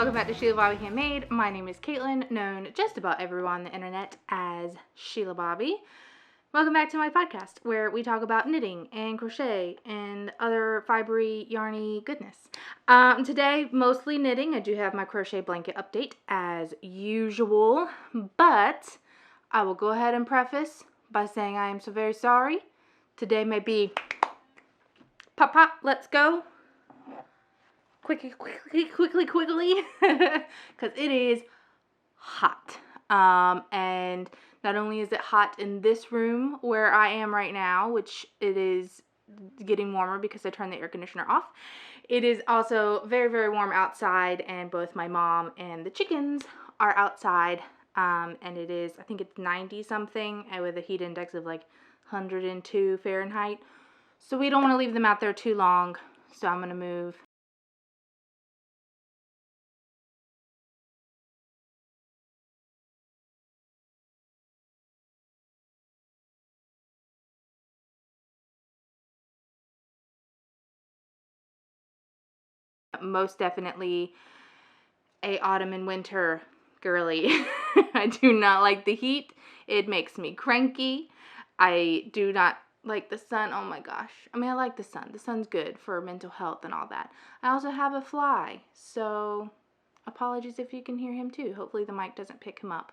welcome back to Shelabobby Handmade. My name is Caitlin, known just about everyone on the internet as Shelabobby. Welcome back to my podcast, where we talk about knitting and crochet and other fibery, yarny goodness. Today, mostly knitting. I do have my crochet blanket update as usual, but I will go ahead and preface by saying I am so very sorry. Today may be pop, pop, let's go. Quickly, because it is hot. And not only is it hot in this room where I am right now, which it is getting warmer because I turned the air conditioner off, it is also very, very warm outside, and both my mom and the chickens are outside, and it is, I think it's 90 something with a heat index of like 102 Fahrenheit. So we don't want to leave them out there too long, so I'm going to move. Most definitely a autumn and winter girly. I do not like the heat. It makes me cranky. I do not like the sun. Oh my gosh. I mean, I like the sun. The sun's good for mental health and all that. I also have a fly, so apologies if you can hear him too. Hopefully the mic doesn't pick him up.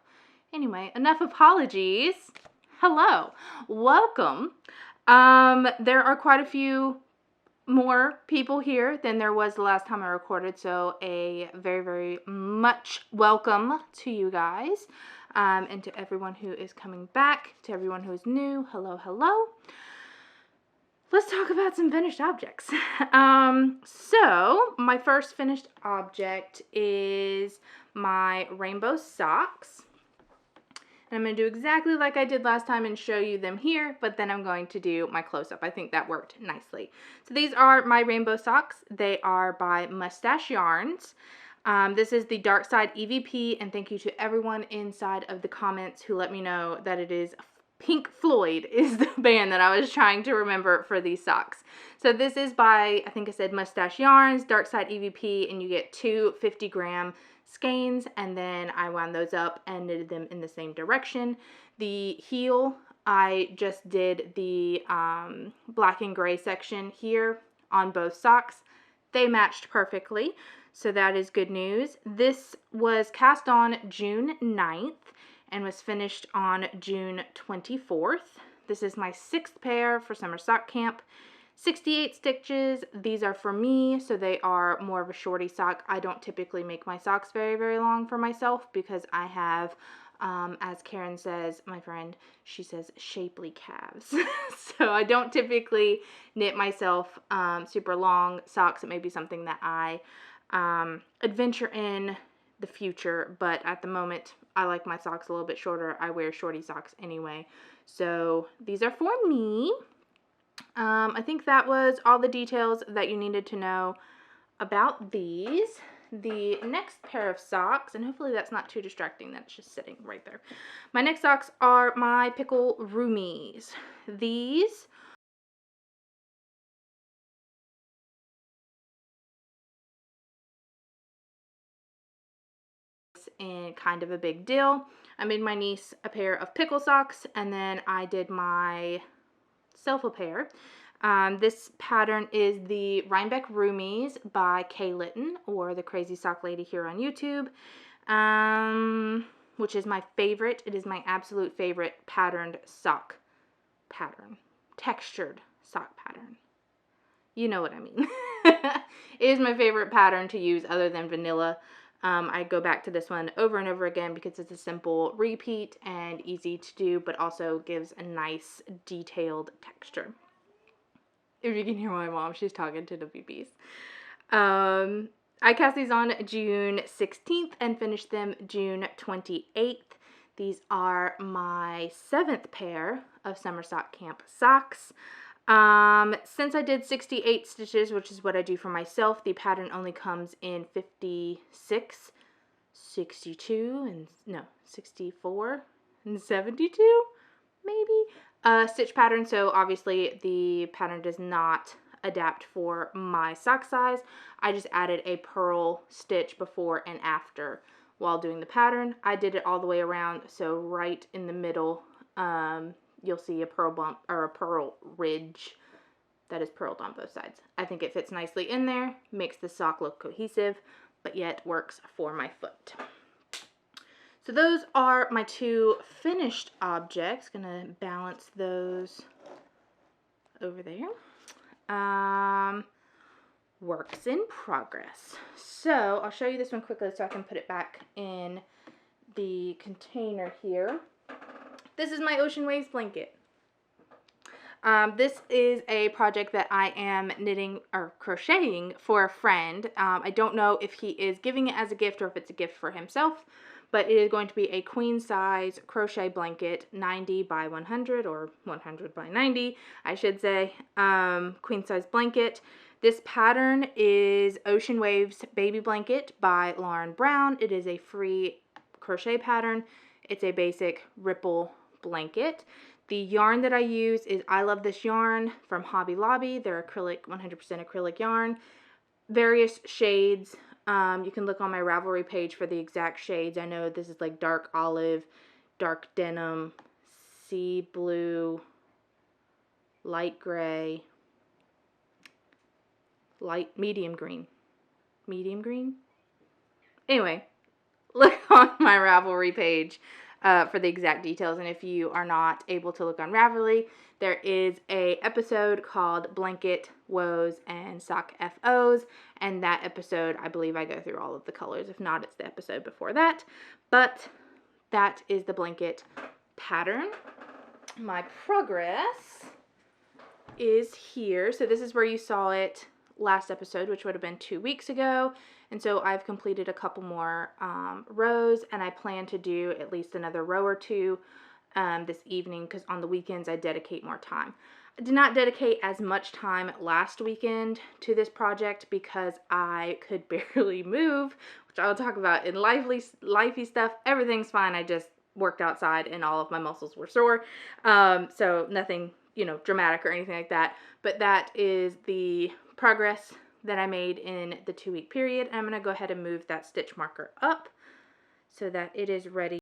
Anyway, enough apologies. Hello. Welcome. There are quite a few more people here than there was the last time I recorded, so a very, very much welcome to you guys, and to everyone who is coming back, to everyone who is new. Hello, hello. Let's talk about some finished objects. So my first finished object is my rainbow socks. And I'm going to do exactly like I did last time and show you them here, but then I'm going to do my close-up. I think that worked nicely. So these are my rainbow socks. They are by Mustache Yarns. This is the Dark Side EVP, and thank you to everyone inside of the comments who let me know that it is Pink Floyd is the band that I was trying to remember for these socks. So this is by, I think I said Mustache Yarns, Dark Side EVP, and you get two 50-gram skeins, and then I wound those up and knitted them in the same direction. The heel, I just did the black and gray section here on both socks. They matched perfectly, so that is good news. This was cast on June 9th and was finished on June 24th. This is my 6th pair for summer sock camp. 68 stitches. These are for me, so they are more of a shorty sock. I don't typically make my socks very, very long for myself because I have, as Karen says, my friend, she says shapely calves. So I don't typically knit myself super long socks. It may be something that I adventure in the future, but at the moment I like my socks a little bit shorter. I wear shorty socks anyway. So these are for me. I think that was all the details that you needed to know about these. The next pair of socks, and hopefully that's not too distracting, that's just sitting right there. My next socks are my Pickle Roomies. These in kind of a big deal. I made my niece a pair of pickle socks, and then I did myself a pair. This pattern is the Rhinebeck Roomies by Kay Litton, or the Crazy Sock Lady here on YouTube, which is my favorite. It is my absolute favorite patterned sock pattern. Textured sock pattern. You know what I mean. It is my favorite pattern to use other than vanilla. I go back to this one over and over again because it's a simple repeat and easy to do, but also gives a nice detailed texture. If you can hear my mom, she's talking to the babies. I cast these on June 16th and finished them June 28th. These are my 7th pair of summer sock camp socks. Since I did 68 stitches, which is what I do for myself, the pattern only comes in 56, 62, and no, 64 and 72, maybe, stitch pattern. So obviously the pattern does not adapt for my sock size. I just added a purl stitch before and after while doing the pattern. I did it all the way around, so right in the middle, you'll see a purl bump or a purl ridge that is purled on both sides. I think it fits nicely in there, makes the sock look cohesive, but yet works for my foot. So those are my two finished objects. Gonna balance those over there. Works in progress. So I'll show you this one quickly so I can put it back in the container here. This is my Ocean Waves blanket. This is a project that I am knitting or crocheting for a friend. I don't know if he is giving it as a gift or if it's a gift for himself, but it is going to be a queen size crochet blanket, 90 by 100 or 100 by 90, I should say, queen size blanket. This pattern is Ocean Waves Baby Blanket by Lauren Brown. It is a free crochet pattern. It's a basic ripple blanket. The yarn that I use is I Love This Yarn from Hobby Lobby. They're acrylic, 100% acrylic yarn. Various shades. You can look on my Ravelry page for the exact shades. I know this is like dark olive, dark denim, sea blue, light gray, medium green. Medium green? Anyway, look on my Ravelry page for the exact details. And if you are not able to look on Ravelry, there is a episode called Blanket Woes and Sock FOs, and that episode, I believe I go through all of the colors. If not, it's the episode before that. But that is the blanket pattern. My progress is here. So this is where you saw it last episode, which would have been 2 weeks ago. And so I've completed a couple more rows, and I plan to do at least another row or two this evening, because on the weekends I dedicate more time. I did not dedicate as much time last weekend to this project because I could barely move, which I'll talk about in lifey stuff. Everything's fine. I just worked outside and all of my muscles were sore. So nothing, dramatic or anything like that. But that is the progress that I made in the 2-week period. I'm going to go ahead and move that stitch marker up so that it is ready.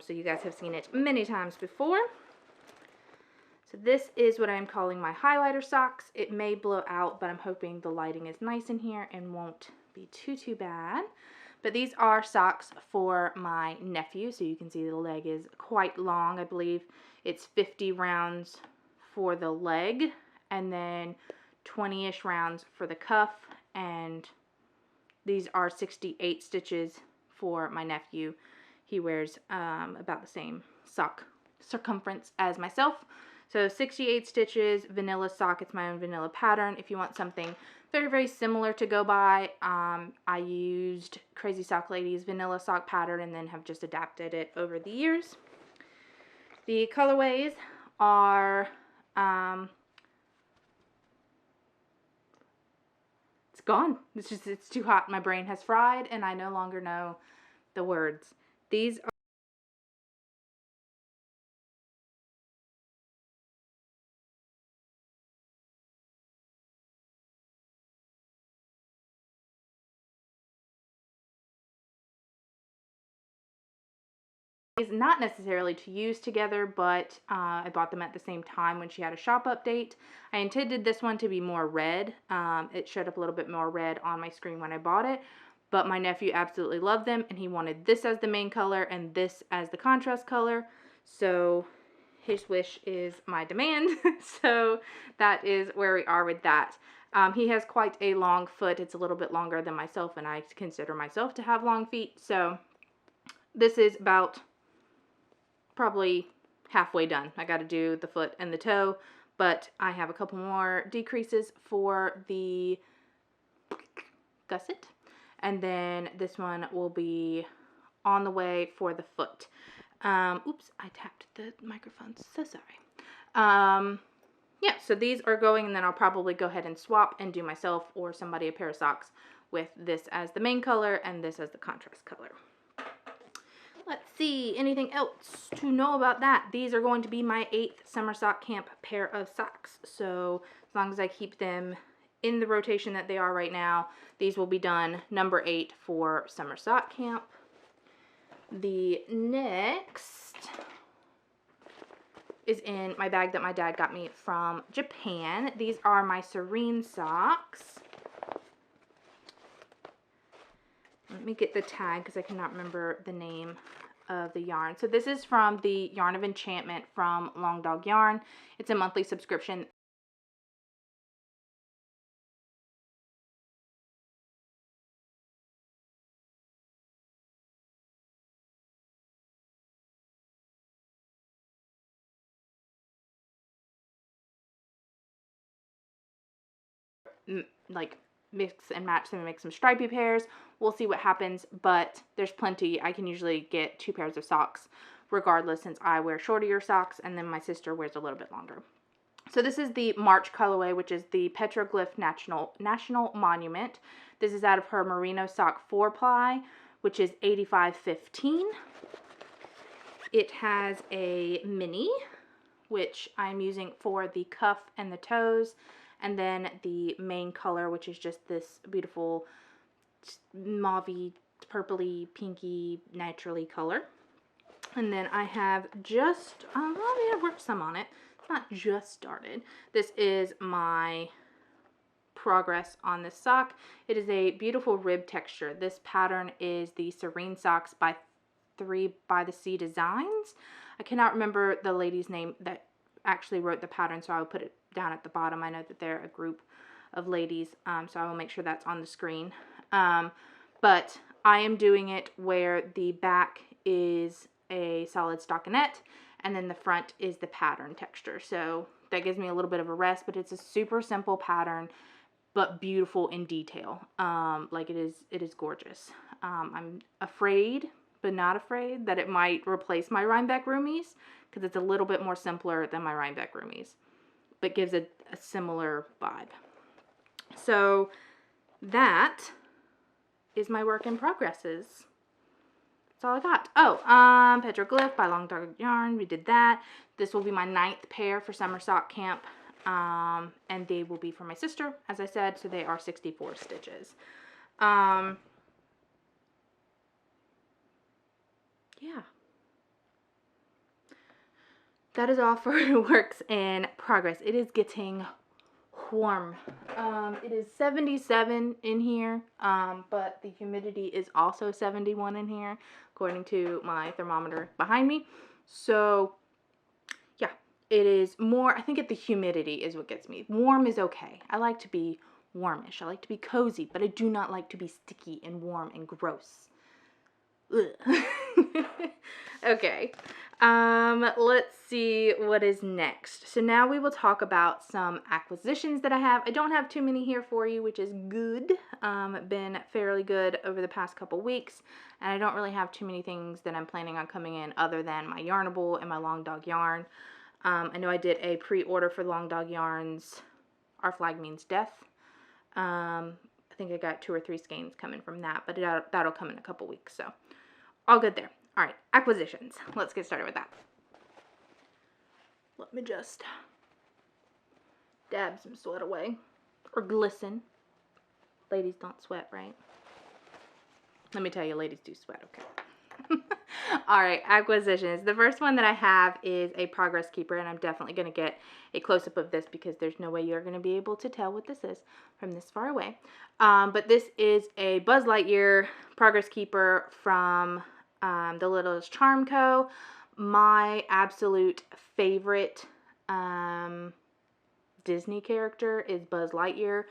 So you guys have seen it many times before. So this is what I'm calling my highlighter socks. It may blow out, but I'm hoping the lighting is nice in here and won't be too bad. But these are socks for my nephew. So you can see the leg is quite long. I believe it's 50 rounds for the leg and then 20-ish rounds for the cuff. And these are 68 stitches for my nephew. He wears about the same sock circumference as myself. So 68 stitches, vanilla sock. It's my own vanilla pattern. If you want something very, very similar to go by, I used Crazy Sock Lady's vanilla sock pattern and then have just adapted it over the years. The colorways are, it's gone. It's too hot. My brain has fried and I no longer know the words. These are is not necessarily to use together, but I bought them at the same time when she had a shop update. I intended this one to be more red. It showed up a little bit more red on my screen when I bought it, but my nephew absolutely loved them, and he wanted this as the main color and this as the contrast color, so his wish is my demand. So that is where we are with that. He has quite a long foot. It's a little bit longer than myself, and I consider myself to have long feet, so this is about probably halfway done. I got to do the foot and the toe, but I have a couple more decreases for the gusset, and then this one will be on the way for the foot. Oops, I tapped the microphone, so sorry. yeah, so these are going, and then I'll probably go ahead and swap and do myself or somebody a pair of socks with this as the main color and this as the contrast color. Let's see, anything else to know about that? These are going to be my 8th summer sock camp pair of socks. So as long as I keep them in the rotation that they are right now, these will be done number 8 for summer sock camp. The next is in my bag that my dad got me from Japan. These are my Serene Socks. Let me get the tag because I cannot remember the name of the yarn. So this is from the Yarn of Enchantment from Long Dog Yarn. It's a monthly subscription. Like mix and match them and make some stripy pairs. We'll see what happens, but there's plenty. I can usually get 2 pairs of socks regardless, since I wear shorter socks and then my sister wears a little bit longer. So this is the March colorway, which is the Petroglyph National Monument. This is out of her Merino Sock 4-ply, which is 85.15. It has a mini, which I'm using for the cuff and the toes, and then the main color, which is just this beautiful mauvey, purpley, pinky, naturally color. And then I have just, I've worked some on it. It's not just started. This is my progress on this sock. It is a beautiful rib texture. This pattern is the Serene Socks by 3 by the Sea Designs. I cannot remember the lady's name that actually wrote the pattern, so I will put it down at the bottom. I know that they're a group of ladies, so I will make sure that's on the screen. But I am doing it where the back is a solid stockinette, and then the front is the pattern texture. So that gives me a little bit of a rest, but it's a super simple pattern, but beautiful in detail. Like it is gorgeous. I'm afraid, but not afraid, that it might replace my Rhinebeck Roomies, because it's a little bit more simpler than my Rhinebeck Roomies, but gives a similar vibe. So that is my work in progresses. That's all I got. Oh, Petroglyph by Long Dog Yarn. We did that. This will be my 9th pair for summer sock camp. And they will be for my sister, as I said, so they are 64 stitches. Yeah. That is all for works in progress. It is getting warm. It is 77 in here, but the humidity is also 71 in here, according to my thermometer behind me. So, yeah, it is more, I think the humidity is what gets me. Warm is okay. I like to be warmish. I like to be cozy, but I do not like to be sticky and warm and gross. Okay. Let's see what is next. So now we will talk about some acquisitions that I have. I don't have too many here for you, which is good. Been fairly good over the past couple weeks, and I don't really have too many things that I'm planning on coming in other than my Yarnable and my Long Dog Yarn. I know I did a pre-order for Long Dog Yarn's Our Flag Means Death. I think I got 2 or 3 skeins coming from that, but that'll come in a couple weeks, so all good there. All right, acquisitions. Let's get started with that. Let me just dab some sweat away, or glisten. Ladies don't sweat, right? Let me tell you, ladies do sweat, okay? All right, acquisitions. The first one that I have is a Progress Keeper, and I'm definitely going to get a close-up of this because there's no way you're going to be able to tell what this is from this far away. But this is a Buzz Lightyear Progress Keeper from The Littlest Charm Co. My absolute favorite Disney character is Buzz Lightyear,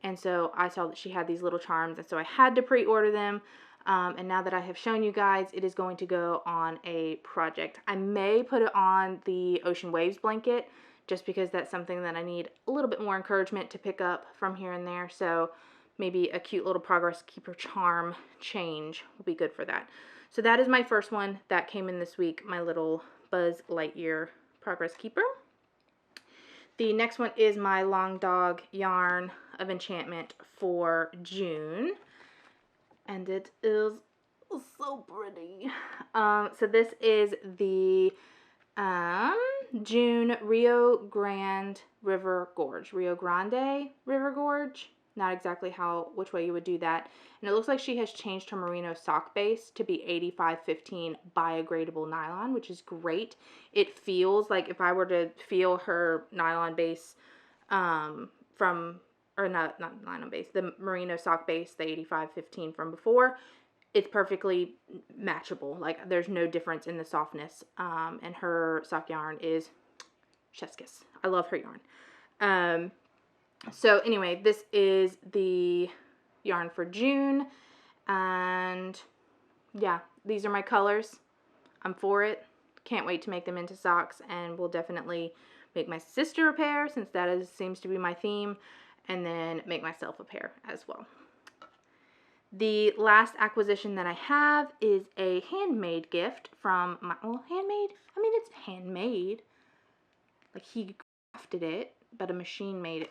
and so I saw that she had these little charms, and so I had to pre-order them. And now that I have shown you guys, it is going to go on a project. I may put it on the Ocean Waves blanket, just because that's something that I need a little bit more encouragement to pick up from here and there. So maybe a cute little Progress Keeper charm change will be good for that. So that is my first one that came in this week, my little Buzz Lightyear Progress Keeper. The next one is my Long Dog yarn of Enchantment for June. And it is so pretty. So this is the June Rio Grande River Gorge. Not exactly which way you would do that. And it looks like she has changed her merino sock base to be 85/15 biodegradable nylon, which is great. It feels like if I were to feel her nylon base not nylon base, the merino sock base, the 85/15 from before, it's perfectly matchable. Like, there's no difference in the softness. And her sock yarn is chef's kiss. I love her yarn. So anyway, this is the yarn for June. And yeah, these are my colors. I'm for it. Can't wait to make them into socks, and we'll definitely make my sister a pair, since that seems to be my theme, and then make myself a pair as well. The last acquisition that I have is a handmade gift from my, handmade? I mean, it's handmade. Like, he crafted it, but a machine made it.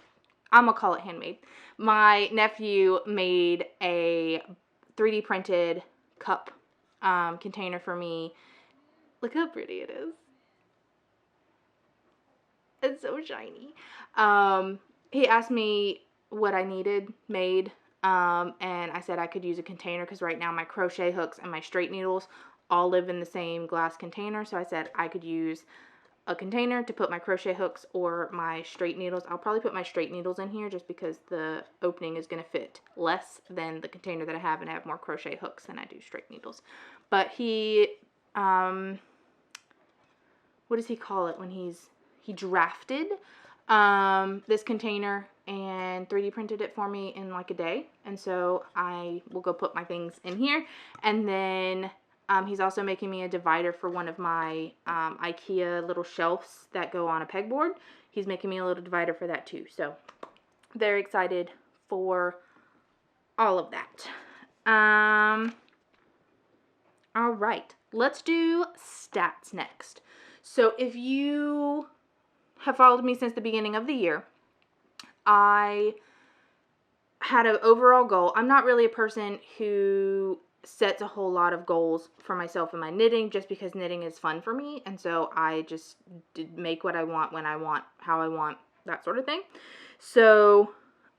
I'm gonna call it handmade. My nephew made a 3D printed cup container for me. Look how pretty it is. It's so shiny. He asked me what I needed made, and I said I could use a container because right now my crochet hooks and my straight needles all live in the same glass container. So I said I could use a container to put my crochet hooks or my straight needles. I'll probably put my straight needles in here just because the opening is going to fit less than the container that I have, and I have more crochet hooks than I do straight needles. But he, what does he call it when he drafted this container and 3D printed it for me in like a day. And so I will go put my things in here. And then he's also making me a divider for one of my IKEA little shelves that go on a pegboard. He's making me a little divider for that too. So very excited for all of that. All right, let's do stats next. So if you have followed me since the beginning of the year, I had an overall goal. I'm not really a person who sets a whole lot of goals for myself in my knitting, just because knitting is fun for me, and so I just make what I want, when I want, how I want, that sort of thing. So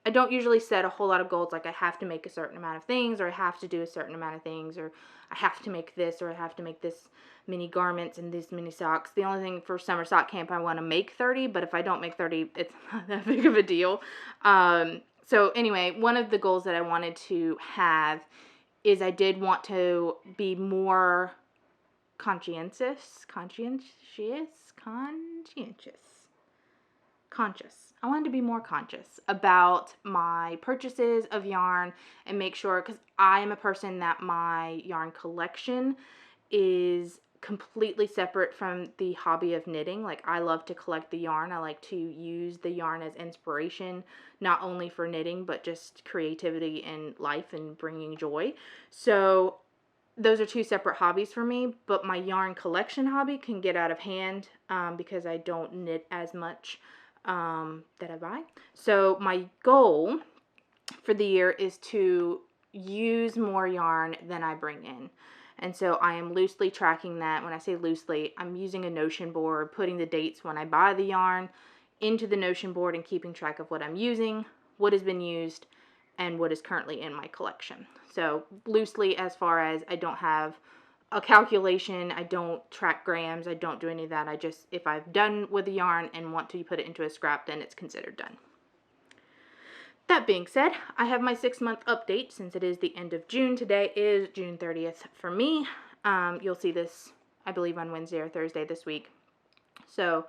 I don't usually set a whole lot of goals, like I have to make a certain amount of things, or I have to do a certain amount of things, or I have to make this, or I have to make this many garments and this many socks. The only thing for summer sock camp, I want to make 30, but if I don't make 30, it's not that big of a deal. So anyway, one of the goals that I wanted to have is I did want to be more conscious. I wanted to be more conscious about my purchases of yarn and make sure, because I am a person that my yarn collection is completely separate from the hobby of knitting. Like, I love to collect the yarn. I like to use the yarn as inspiration, not only for knitting, but just creativity in life and bringing joy. So those are two separate hobbies for me, but my yarn collection hobby can get out of hand because I don't knit as much that I buy. So my goal for the year is to use more yarn than I bring in. And so I am loosely tracking that. When I say loosely, I'm using a Notion board, putting the dates when I buy the yarn into the Notion board and keeping track of what I'm using, what has been used, and what is currently in my collection. So loosely, as far as I don't have a calculation, I don't track grams, I don't do any of that. I just, if I've done with the yarn and want to put it into a scrap, then it's considered done. That being said, I have my 6-month update since it is the end of June. Today is June 30th for me. You'll see this, I believe, on Wednesday or Thursday this week. So,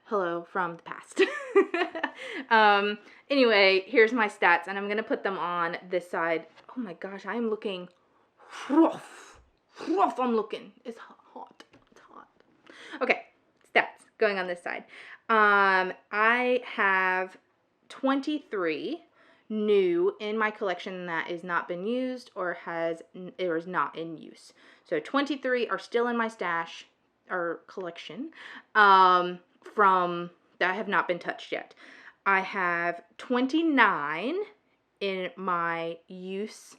hello from the past. Anyway, here's my stats, and I'm going to put them on this side. Oh my gosh, I am looking rough. I'm looking. It's hot. It's hot. Okay, stats going on this side. I have 23 new in my collection that is not been used or is not in use. So 23 are still in my stash or collection from that have not been touched yet. I have 29 in my use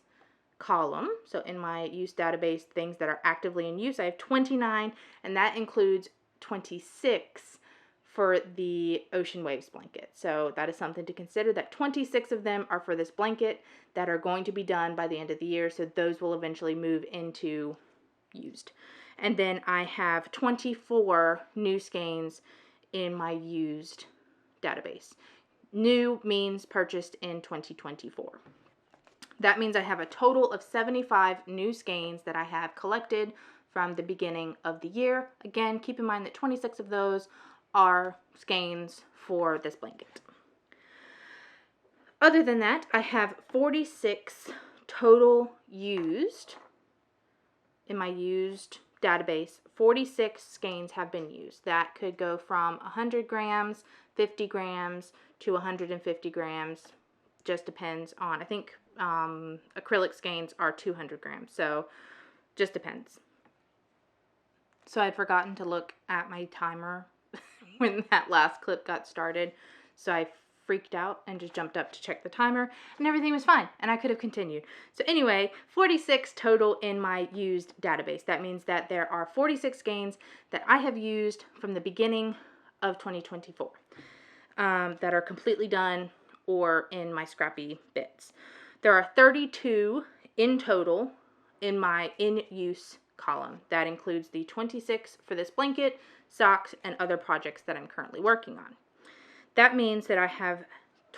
column. So in my use database, things that are actively in use, I have 29, and that includes 26 for the ocean waves blanket. So that is something to consider, that 26 of them are for this blanket that are going to be done by the end of the year. So those will eventually move into used. And then I have 24 new skeins in my used database. New means purchased in 2024. That means I have a total of 75 new skeins that I have collected from the beginning of the year. Again, keep in mind that 26 of those are skeins for this blanket. Other than that, I have 46 total used in my used database. 46 skeins have been used. That could go from 100 grams, 50 grams to 150 grams. Just depends on, I think acrylic skeins are 200 grams, so just depends. So I'd forgotten to look at my timer when that last clip got started, so I freaked out and just jumped up to check the timer, and everything was fine, and I could have continued. So anyway, 46 total in my used database. That means that there are 46 skeins that I have used from the beginning of 2024 that are completely done or in my scrappy bits. There are 32 in total in my in-use column. That includes the 26 for this blanket, socks, and other projects that I'm currently working on. That means that I have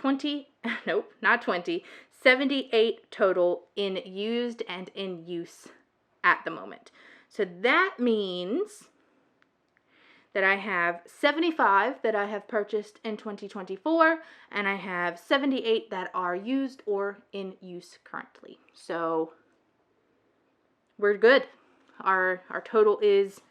78 total in used and in use at the moment. So that means that I have 75 that I have purchased in 2024, and I have 78 that are used or in use currently. So we're good. Our total is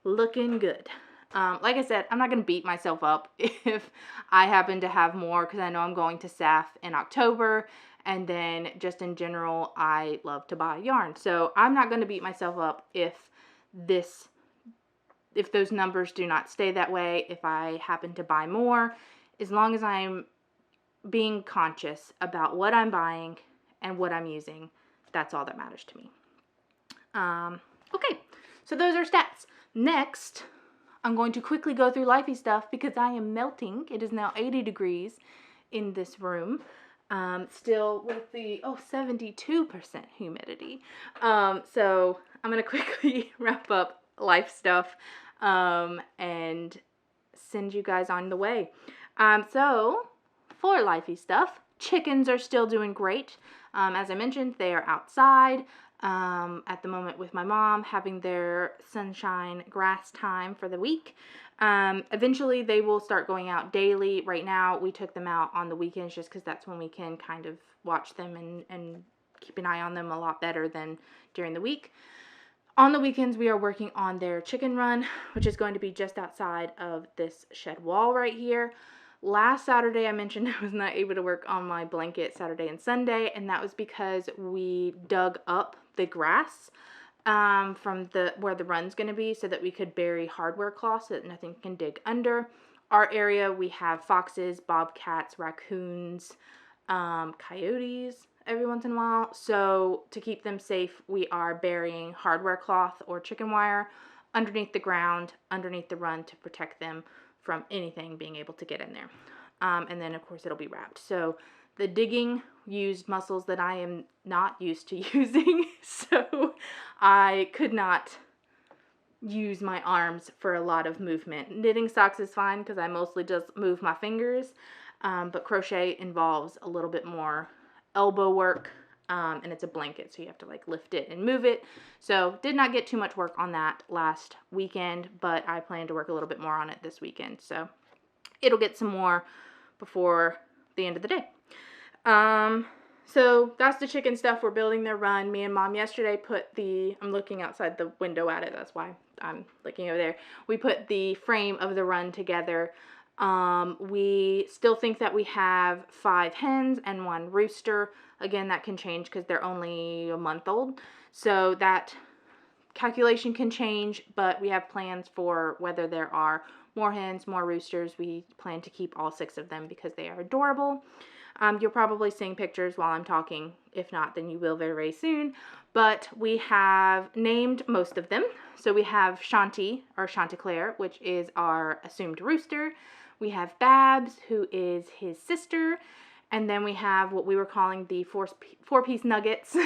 looking good. Like I said, I'm not going to beat myself up if I happen to have more, because I know I'm going to SAF in October, and then just in general, I love to buy yarn. So I'm not going to beat myself up if those numbers do not stay that way, if I happen to buy more, as long as I'm being conscious about what I'm buying and what I'm using, that's all that matters to me. Okay, so those are stats. Next, I'm going to quickly go through lifey stuff because I am melting. It is now 80 degrees in this room. Still with the 72% humidity. So I'm going to quickly wrap up life stuff and send you guys on the way. So for lifey stuff, chickens are still doing great. As I mentioned, they are outside at the moment with my mom, having their sunshine grass time for the week. Eventually they will start going out daily. Right now we took them out on the weekends just because that's when we can kind of watch them and keep an eye on them a lot better than during the week. On the weekends we are working on their chicken run, which is going to be just outside of this shed wall right here. Last Saturday I mentioned I was not able to work on my blanket Saturday and Sunday, and that was because we dug up the grass from where the run's going to be so that we could bury hardware cloths so that nothing can dig under. Our area, we have foxes, bobcats, raccoons, coyotes every once in a while. So to keep them safe, we are burying hardware cloth or chicken wire underneath the ground, underneath the run, to protect them from anything being able to get in there. And then of course it'll be wrapped. So the digging used muscles that I am not used to using, so I could not use my arms for a lot of movement. Knitting socks is fine because I mostly just move my fingers, but crochet involves a little bit more elbow work, and it's a blanket, so you have to like lift it and move it. So did not get too much work on that last weekend, but I plan to work a little bit more on it this weekend, so it'll get some more before the end of the day. So that's the chicken stuff. We're building their run. Me and Mom yesterday I'm looking outside the window at it. That's why I'm looking over there. We put the frame of the run together. We still think that we have 5 hens and 1 rooster. Again, that can change because they're only a month old. So that calculation can change, but we have plans for whether there are more hens, more roosters. We plan to keep all 6 of them because they are adorable. You're probably seeing pictures while I'm talking. If not, then you will very, very soon. But we have named most of them. So we have Shanti, or Chanticleer, which is our assumed rooster. We have Babs, who is his sister. And then we have what we were calling the four-piece nuggets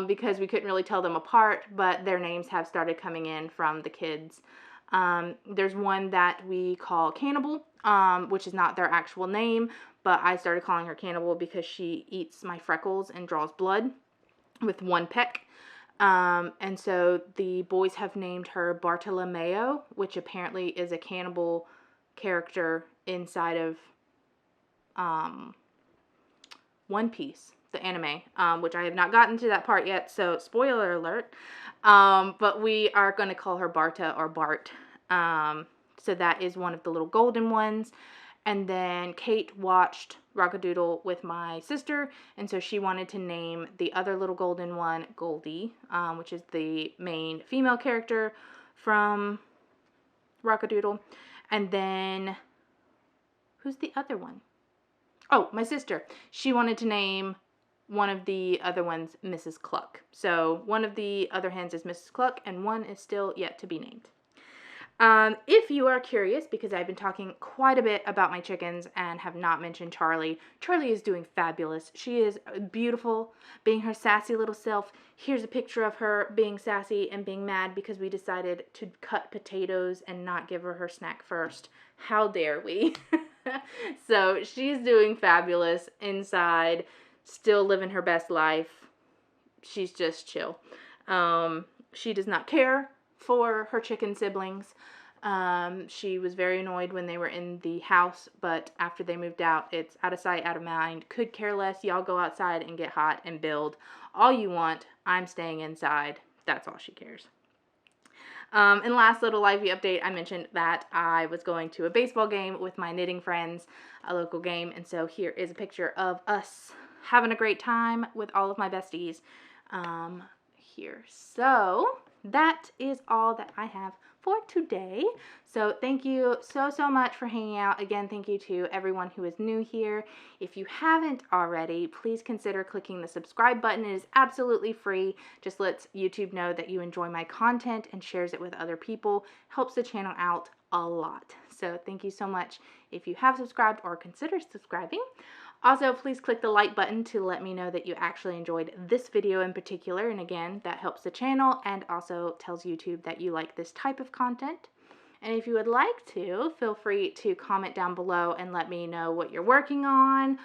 because we couldn't really tell them apart, but their names have started coming in from the kids. There's one that we call Cannibal, which is not their actual name, but I started calling her Cannibal because she eats my freckles and draws blood with one peck. And so the boys have named her Bartolomeo, which apparently is a cannibal character inside of One Piece, the anime, which I have not gotten to that part yet, so spoiler alert. But we are going to call her Barta or Bart. So that is one of the little golden ones. And then Kate watched Rockadoodle with my sister, and so she wanted to name the other little golden one Goldie, which is the main female character from Rockadoodle. And then, who's the other one? Oh, my sister. She wanted to name one of the other ones Mrs. Cluck. So one of the other hens is Mrs. Cluck, and one is still yet to be named. If you are curious, because I've been talking quite a bit about my chickens and have not mentioned Charlie, Charlie is doing fabulous. She is beautiful, being her sassy little self. Here's a picture of her being sassy and being mad because we decided to cut potatoes and not give her her snack first. How dare we? So she's doing fabulous inside, still living her best life. She's just chill. She does not care for her chicken siblings. She was very annoyed when they were in the house, but after they moved out, it's out of sight, out of mind. Could care less. Y'all go outside and get hot and build all you want. I'm staying inside. That's all she cares. And last little livey update, I mentioned that I was going to a baseball game with my knitting friends, a local game, and so here is a picture of us having a great time with all of my besties here. So that is all that I have for today. So thank you so much for hanging out. Again, thank you to everyone who is new here. If you haven't already, please consider clicking the subscribe button. It is absolutely free. Just lets YouTube know that you enjoy my content and shares it with other people. Helps the channel out a lot. So thank you so much if you have subscribed or consider subscribing. Also, please click the like button to let me know that you actually enjoyed this video in particular. And again, that helps the channel and also tells YouTube that you like this type of content. And if you would like to, feel free to comment down below and let me know what you're working on.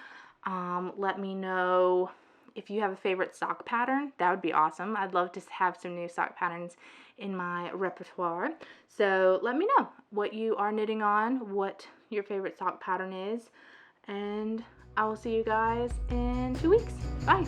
Let me know if you have a favorite sock pattern. That would be awesome. I'd love to have some new sock patterns in my repertoire. So let me know what you are knitting on, what your favorite sock pattern is, and I will see you guys in 2 weeks. Bye.